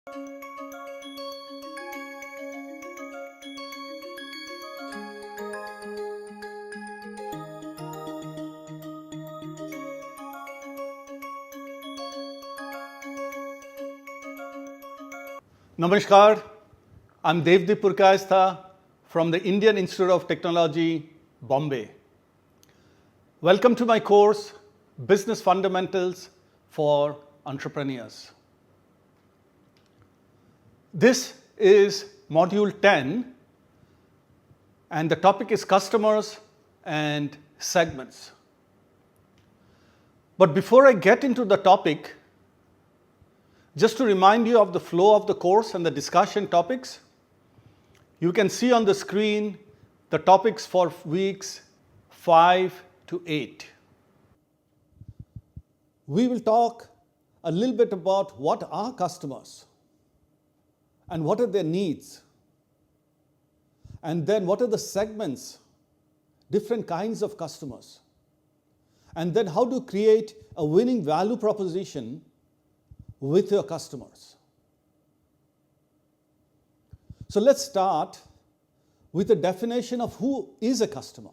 Namaskar, I'm Devdeep Purkayastha from the Indian Institute of Technology, Bombay. Welcome to my course, Business Fundamentals for Entrepreneurs. This is Module 10 and the topic is Customers and Segments. But before I get into the topic, just to remind you of the flow of the course and the discussion topics, you can see on the screen the topics for weeks 5 to 8. We will talk a little bit about what are customers and what are their needs, and then what are the segments, different kinds of customers, and then how to create a winning value proposition with your customers. So let's start with a definition of who is a customer.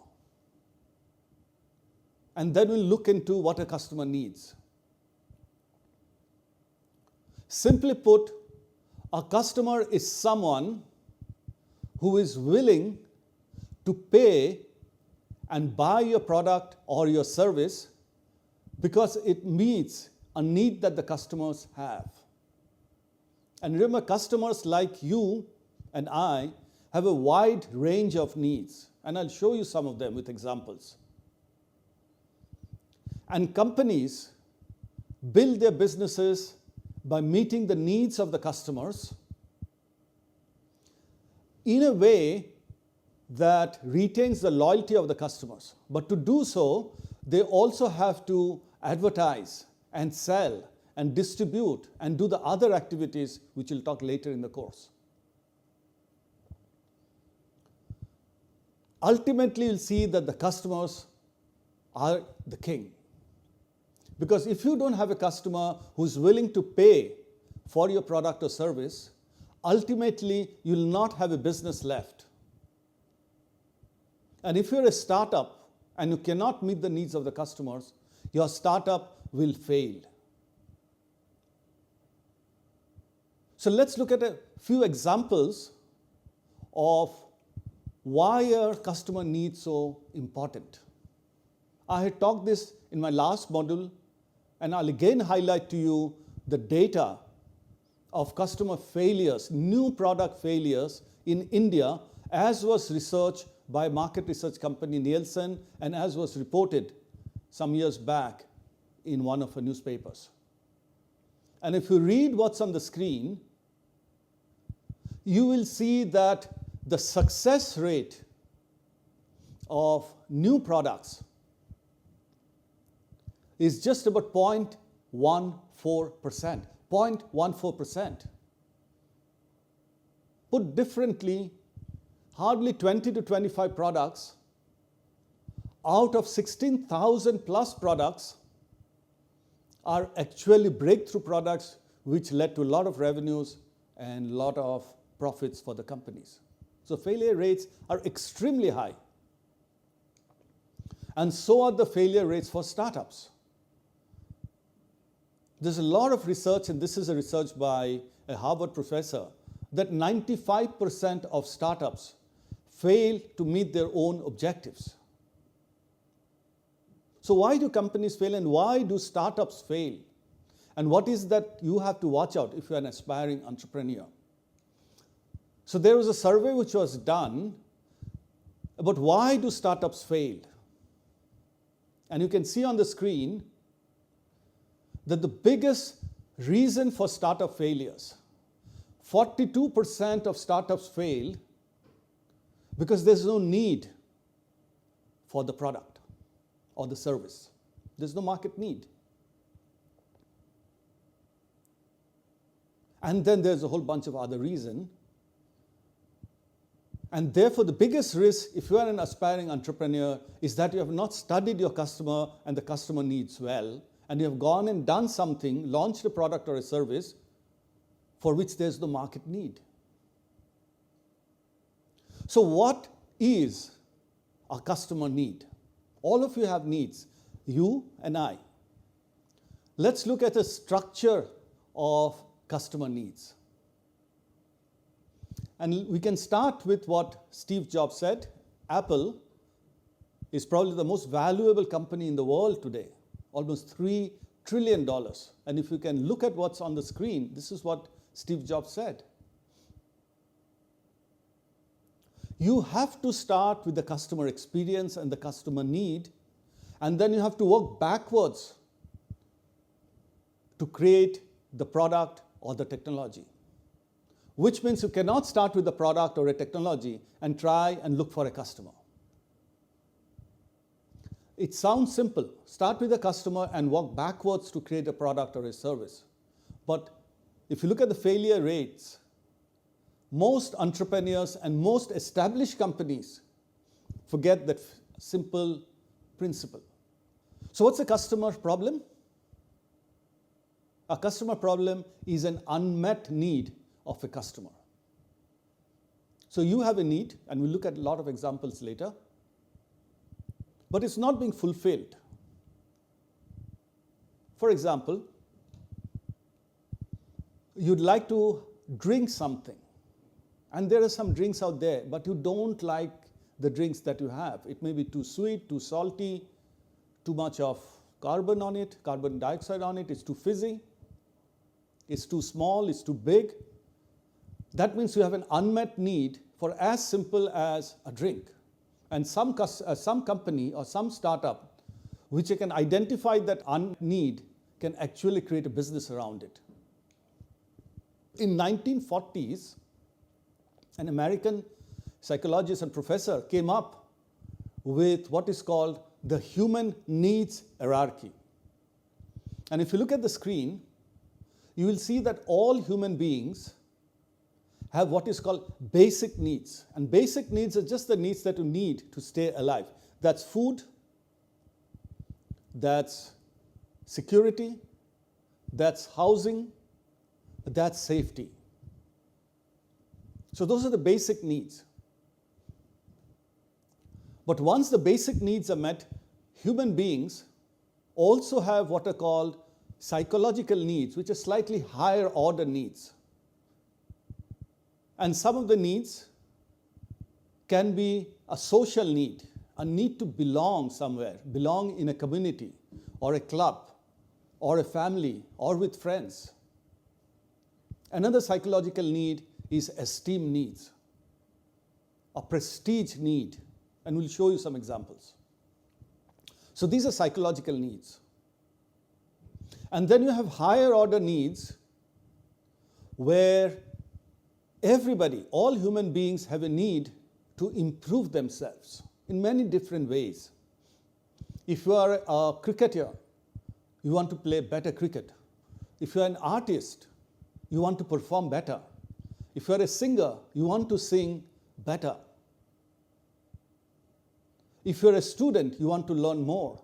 And then we'll look into what a customer needs. Simply put, a customer is someone who is willing to pay and buy your product or your service because it meets a need that the customers have. And remember, customers like you and I have a wide range of needs, and I'll show you some of them with examples. And companies build their businesses by meeting the needs of the customers in a way that retains the loyalty of the customers. But to do so, they also have to advertise and sell and distribute and do the other activities which we'll talk later in the course. Ultimately, you'll see that the customers are the king. Because if you don't have a customer who's willing to pay for your product or service, ultimately you'll not have a business left. And if you're a startup and you cannot meet the needs of the customers, your startup will fail. So let's look at a few examples of why are customer needs so important. I had talked this in my last module, and I'll again highlight to you the data of customer failures, new product failures in India, as was researched by market research company Nielsen and as was reported some years back in one of the newspapers. And if you read what's on the screen, you will see that the success rate of new products is just about 0.14%. 0.14%. Put differently, hardly 20 to 25 products out of 16,000 plus products are actually breakthrough products which led to a lot of revenues and a lot of profits for the companies. So failure rates are extremely high. And so are the failure rates for startups. There's a lot of research, and this is a research by a Harvard professor, that 95% of startups fail to meet their own objectives. So why do companies fail and why do startups fail? And what is that you have to watch out if you're an aspiring entrepreneur? So there was a survey which was done about why do startups fail? And you can see on the screen that the biggest reason for startup failures, 42% of startups fail because there's no need for the product or the service. There's no market need. And then there's a whole bunch of other reasons. And therefore, the biggest risk, if you are an aspiring entrepreneur, is that you have not studied your customer and the customer needs well, and you have gone and done something, launched a product or a service for which there's no market need. So what is a customer need? All of you have needs, you and I. Let's look at the structure of customer needs. And we can start with what Steve Jobs said. Apple is probably the most valuable company in the world today, almost $3 trillion. And if you can look at what's on the screen, this is what Steve Jobs said. You have to start with the customer experience and the customer need, and then you have to work backwards to create the product or the technology. Which means you cannot start with the product or a technology and try and look for a customer. It sounds simple. Start with the customer and work backwards to create a product or a service. But if you look at the failure rates, most entrepreneurs and most established companies forget that simple principle. So what's a customer problem? A customer problem is an unmet need of a customer. So you have a need, and we'll look at a lot of examples later, but it's not being fulfilled. For example, you'd like to drink something, and there are some drinks out there, but you don't like the drinks that you have. It may be too sweet, too salty, too much of carbon on it, carbon dioxide on it, it's too fizzy, it's too small, it's too big. That means you have an unmet need for as simple as a drink. And some company or some startup which can identify that need can actually create a business around it. In 1940s, an American psychologist and professor came up with what is called the human needs hierarchy. And if you look at the screen, you will see that all human beings have what is called basic needs. And basic needs are just the needs that you need to stay alive. That's food, that's security, that's housing, that's safety. So those are the basic needs. But once the basic needs are met, human beings also have what are called psychological needs, which are slightly higher order needs. And some of the needs can be a social need, a need to belong somewhere, belong in a community or a club or a family or with friends. Another psychological need is esteem needs, a prestige need, and we'll show you some examples. So these are psychological needs. And then you have higher order needs where everybody, all human beings have a need to improve themselves in many different ways. If you are a cricketer, you want to play better cricket. If you're an artist, you want to perform better. If you're a singer, you want to sing better. If you're a student, you want to learn more.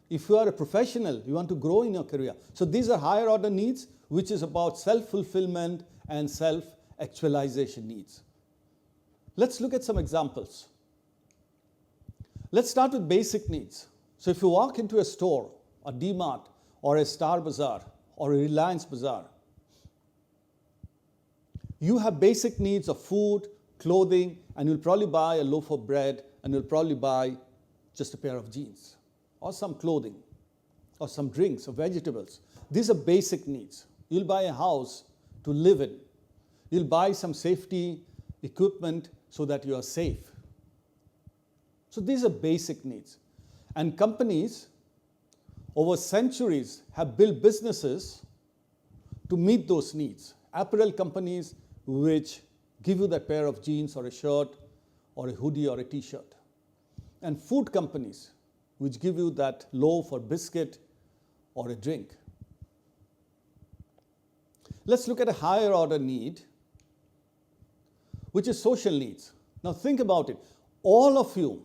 If you are a professional, you want to grow in your career. So these are higher order needs, which is about self-fulfillment and self-actualization needs. Let's look at some examples. Let's start with basic needs. So if you walk into a store, a D-Mart, or a Star Bazaar, or a Reliance Bazaar, you have basic needs of food, clothing, and you'll probably buy a loaf of bread, and you'll probably buy just a pair of jeans, or some clothing, or some drinks, or vegetables. These are basic needs. You'll buy a house to live in. You'll buy some safety equipment so that you are safe. So these are basic needs. And companies over centuries have built businesses to meet those needs. Apparel companies which give you that pair of jeans or a shirt or a hoodie or a t-shirt. And food companies which give you that loaf or biscuit or a drink. Let's look at a higher order need, which is social needs. Now think about it. All of you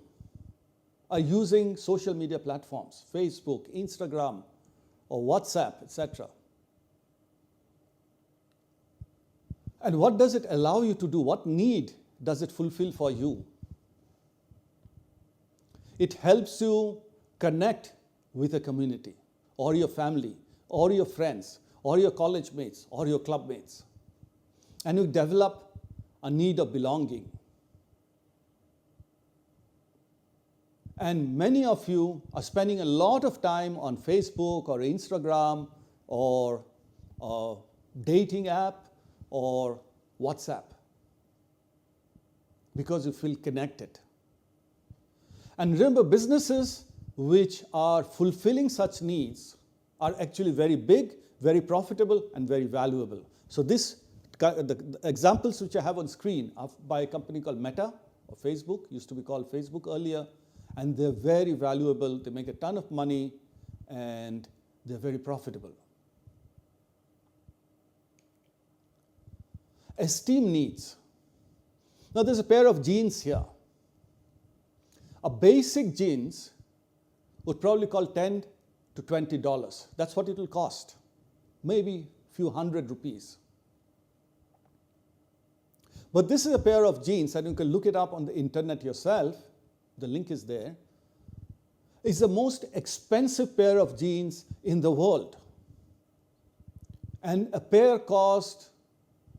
are using social media platforms, Facebook, Instagram, or WhatsApp, etc. And what does it allow you to do? What need does it fulfill for you? It helps you connect with a community, or your family, or your friends, or your college mates, or your club mates. And you develop a need of belonging. And many of you are spending a lot of time on Facebook or Instagram or a dating app or WhatsApp because you feel connected. And remember, businesses which are fulfilling such needs are actually very big, very profitable, and very valuable. So the examples which I have on screen are by a company called Meta, or Facebook, used to be called Facebook earlier, and they're very valuable. They make a ton of money, and they're very profitable. Esteem needs. Now there's a pair of jeans here. A basic jeans would probably cost $10 to $20. That's what it will cost. Maybe a few hundred rupees. But this is a pair of jeans, and you can look it up on the internet yourself. The link is there. It's the most expensive pair of jeans in the world. And a pair cost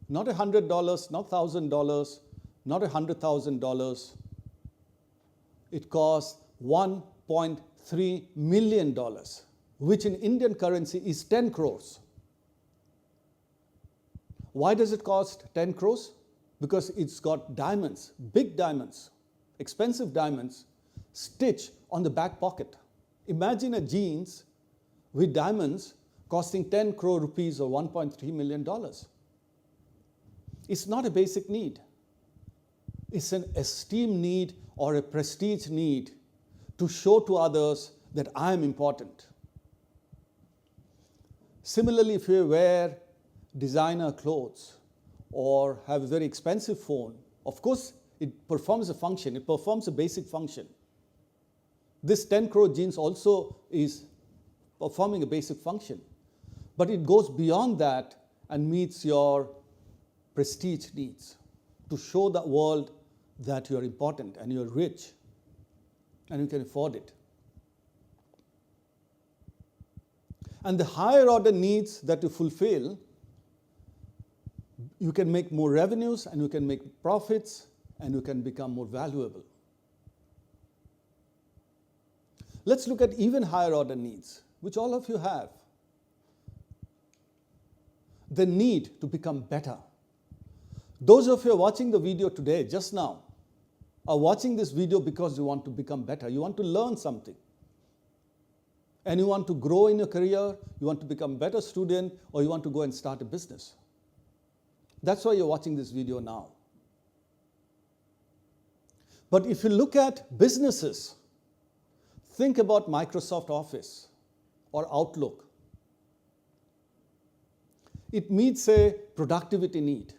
not $100, not $1,000, not $100,000. It costs $1.3 million, which in Indian currency is 10 crores. Why does it cost 10 crores? Because it's got diamonds, big diamonds, expensive diamonds, stitched on the back pocket. Imagine a jeans with diamonds costing 10 crore rupees or $1.3 million. It's not a basic need. It's an esteem need or a prestige need to show to others that I am important. Similarly, if you wear designer clothes or have a very expensive phone, of course, it performs a function. It performs a basic function. This 10 crore jeans also is performing a basic function. But it goes beyond that and meets your prestige needs to show the world that you're important and you're rich and you can afford it. And the higher order needs that you fulfill, you can make more revenues and you can make profits and you can become more valuable. Let's look at even higher order needs, which all of you have. The need to become better. Those of you who are watching the video today, just now, are watching this video because you want to become better. You want to learn something. And you want to grow in your career, you want to become a better student, or you want to go and start a business. That's why you're watching this video now. But if you look at businesses, think about Microsoft Office or Outlook. It meets a productivity need,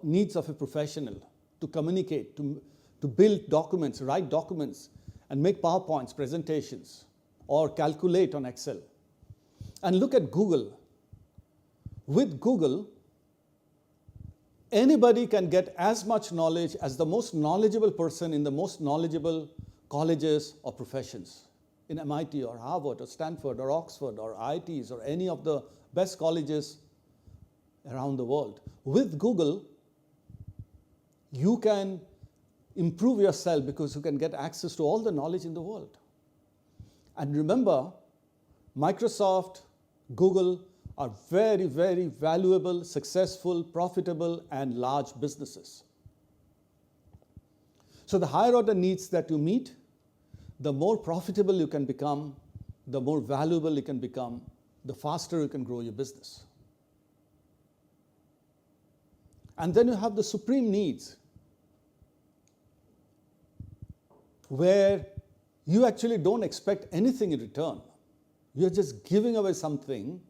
needs of a professional to communicate, to build documents, write documents, and make PowerPoints, presentations, or calculate on Excel. And look at Google. With Google, anybody can get as much knowledge as the most knowledgeable person in the most knowledgeable colleges or professions in MIT or Harvard or Stanford or Oxford or IITs or any of the best colleges around the world. With Google, you can improve yourself because you can get access to all the knowledge in the world. And remember, Microsoft, Google are very, very valuable, successful, profitable, and large businesses. So the higher order needs that you meet, the more profitable you can become, the more valuable you can become, the faster you can grow your business. And then you have the supreme needs, where you actually don't expect anything in return. You're just giving away something.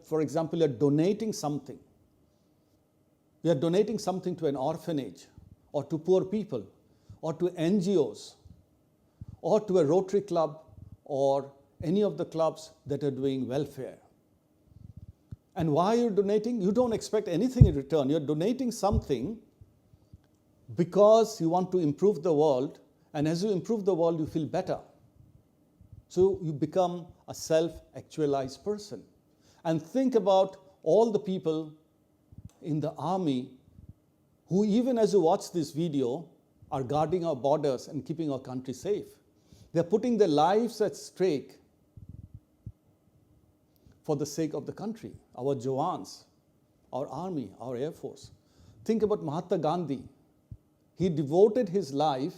For example, you're donating something. You're donating something to an orphanage or to poor people or to NGOs or to a Rotary Club or any of the clubs that are doing welfare. And why you're donating? You don't expect anything in return. You're donating something because you want to improve the world, and as you improve the world, you feel better. So you become a self-actualized person. And think about all the people in the army who, even as you watch this video, are guarding our borders and keeping our country safe. They're putting their lives at stake for the sake of the country, our Jawans, our army, our air force. Think about Mahatma Gandhi. He devoted his life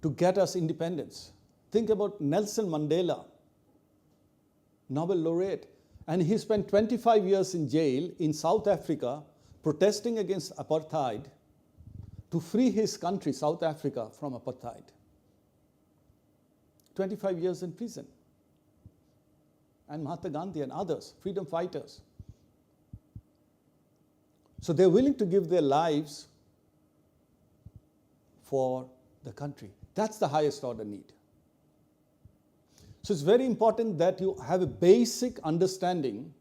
to get us independence. Think about Nelson Mandela, Nobel laureate. And he spent 25 years in jail in South Africa protesting against apartheid to free his country, South Africa, from apartheid. 25 years in prison. And Mahatma Gandhi and others, freedom fighters. So they're willing to give their lives for the country. That's the highest order need. So it's very important that you have a basic understanding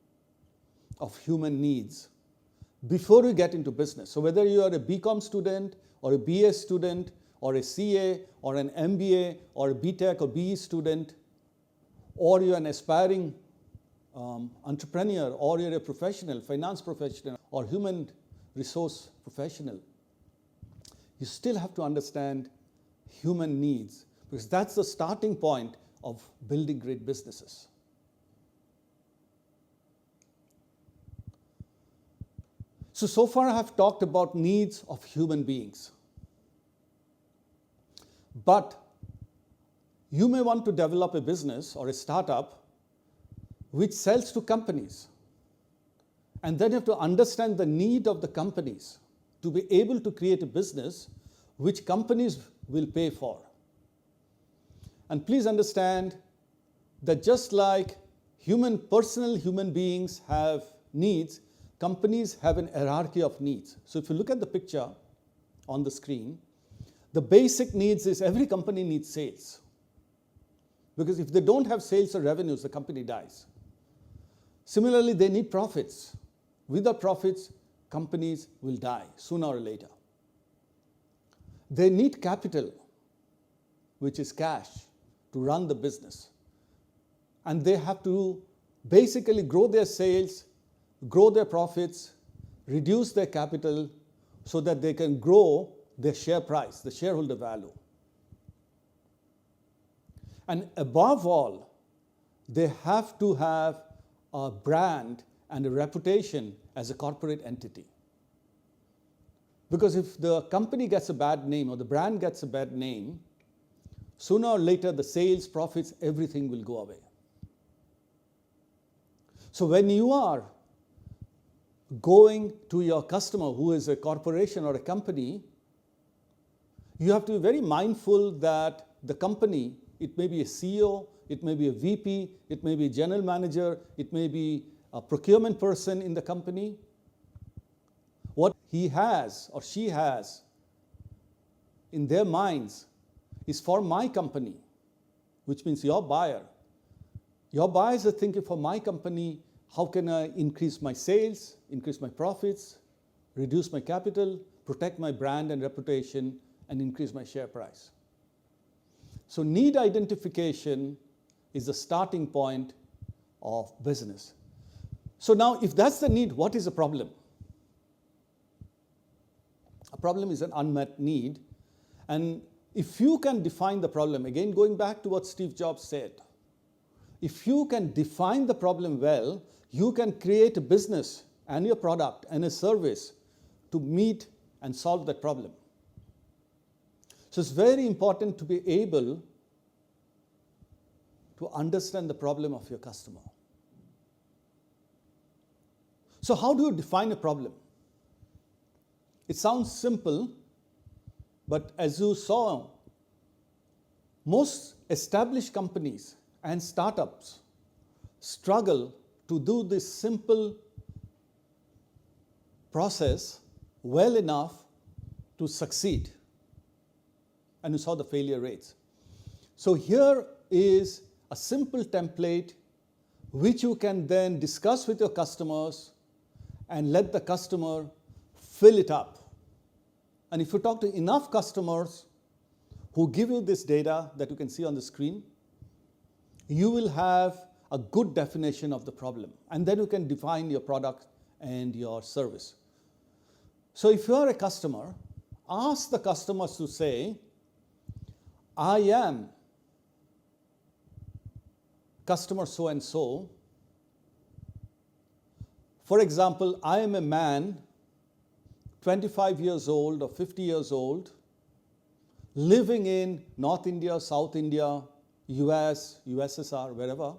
of human needs before you get into business. So whether you are a BCom student or a BA student or a CA or an MBA or a BTech or BE student, or you're an aspiring entrepreneur, or you're a professional, finance professional, or human resource professional, you still have to understand human needs, because that's the starting point of building great businesses. So far I have talked about needs of human beings. But you may want to develop a business or a startup which sells to companies. And then you have to understand the need of the companies to be able to create a business which companies will pay for. And please understand that just like personal human beings have needs, companies have an hierarchy of needs. So if you look at the picture on the screen, the basic needs is every company needs sales. Because if they don't have sales or revenues, the company dies. Similarly, they need profits. Without profits, companies will die sooner or later. They need capital, which is cash, to run the business. And they have to basically grow their sales, grow their profits, reduce their capital so that they can grow their share price, the shareholder value. And above all, they have to have a brand and a reputation as a corporate entity. Because if the company gets a bad name or the brand gets a bad name, sooner or later the sales, profits, everything will go away. So when you are going to your customer who is a corporation or a company, you have to be very mindful that the company, it may be a CEO, it may be a VP, it may be a general manager, it may be a procurement person in the company. What he has or she has in their minds is for my company, which means your buyer. Your buyers are thinking, for my company, how can I increase my sales, increase my profits, reduce my capital, protect my brand and reputation, and increase my share price. So need identification is the starting point of business. So now, if that's the need, what is the problem? A problem is an unmet need. And if you can define the problem, again, going back to what Steve Jobs said, if you can define the problem well, you can create a business and your product and a service to meet and solve that problem. So it's very important to be able to understand the problem of your customer. So how do you define a problem? It sounds simple, but as you saw, most established companies and startups struggle to do this simple process well enough to succeed. And you saw the failure rates. So here is a simple template which you can then discuss with your customers and let the customer fill it up. And if you talk to enough customers who give you this data that you can see on the screen, you will have a good definition of the problem. And then you can define your product and your service. So if you are a customer, ask the customers to say, I am customer so-and-so. For example, I am a man, 25 years old or 50 years old, living in North India, South India, US, USSR, wherever,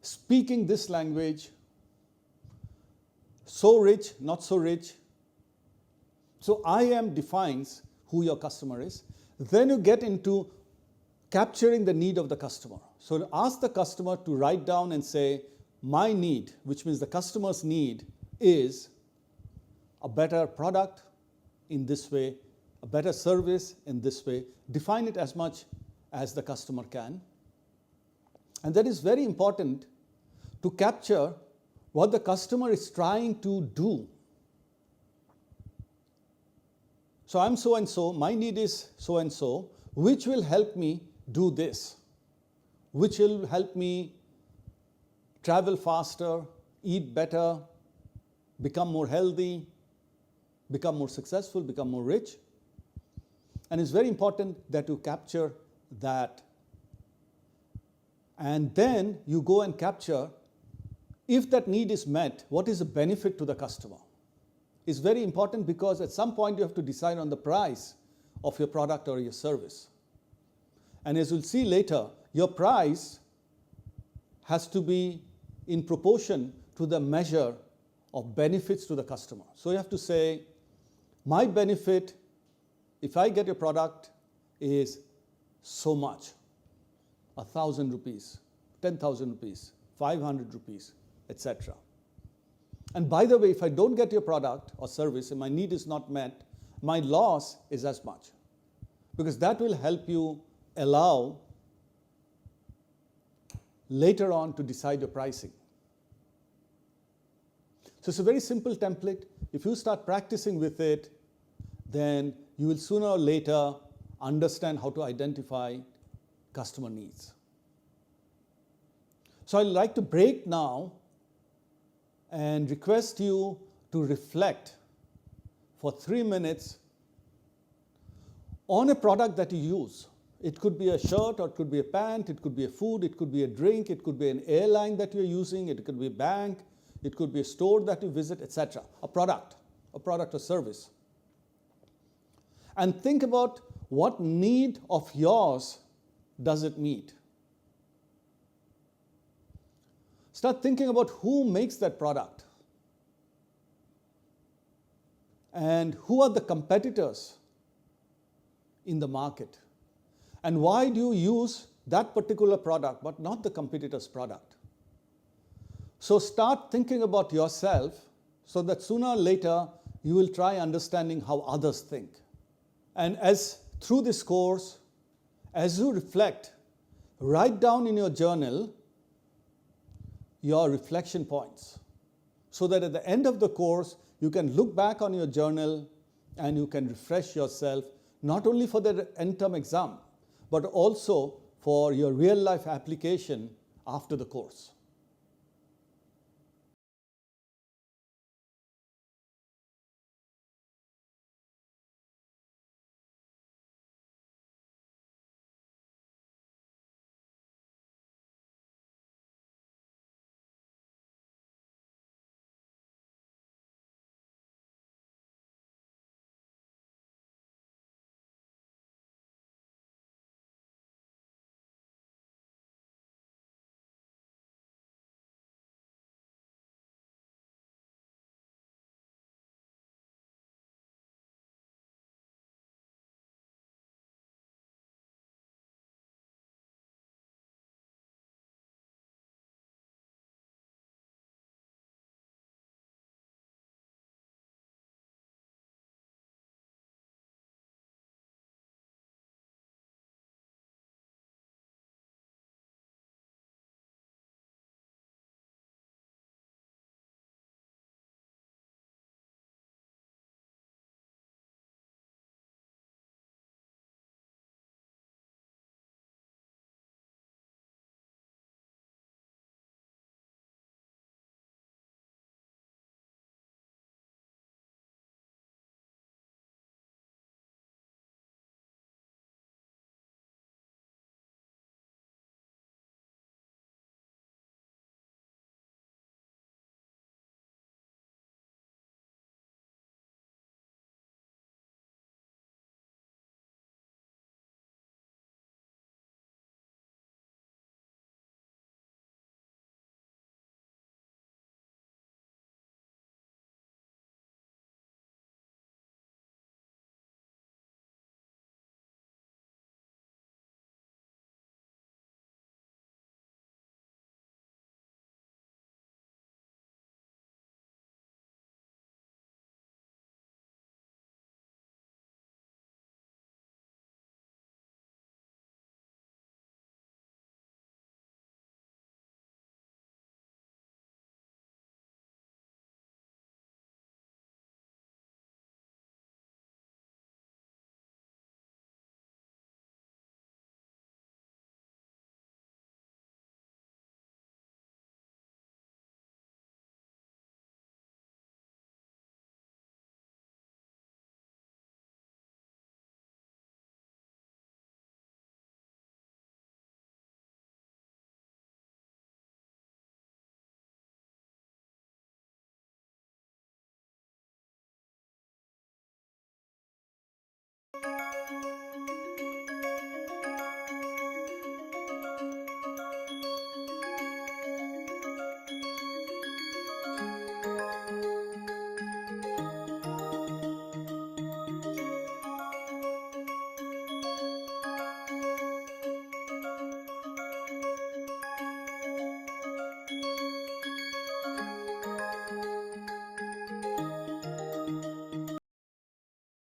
speaking this language, so rich, not so rich. So I am defines who your customer is. Then you get into capturing the need of the customer. So ask the customer to write down and say, my need, which means the customer's need, is a better product in this way, a better service in this way. Define it as much as the customer can. And that is very important to capture what the customer is trying to do. So I'm so-and-so, my need is so-and-so, which will help me do this, which will help me travel faster, eat better, become more healthy, become more successful, become more rich. And it's very important that you capture that. And then you go and capture, if that need is met, what is the benefit to the customer? It's very important because at some point you have to decide on the price of your product or your service. And as you'll see later, your price has to be in proportion to the measure of benefits to the customer. So you have to say, my benefit, if I get your product, is so much. 1,000 rupees, 10,000 rupees, 500 rupees, etc. And by the way, if I don't get your product or service and my need is not met, my loss is as much. Because that will help you allow later on to decide your pricing. So it's a very simple template. If you start practicing with it, then you will sooner or later understand how to identify customer needs. So I'd like to break now and request you to reflect for 3 minutes on a product that you use. It could be a shirt, or it could be a pant, it could be a food, it could be a drink, it could be an airline that you're using, it could be a bank, it could be a store that you visit, etc. A product or service. And think about what need of yours does it meet. Start thinking about who makes that product and who are the competitors in the market. And why do you use that particular product but not the competitor's product? So start thinking about yourself so that sooner or later you will try understanding how others think. And as through this course, as you reflect, write down in your journal your reflection points so that at the end of the course you can look back on your journal and you can refresh yourself not only for the end term exam but also for your real life application after the course.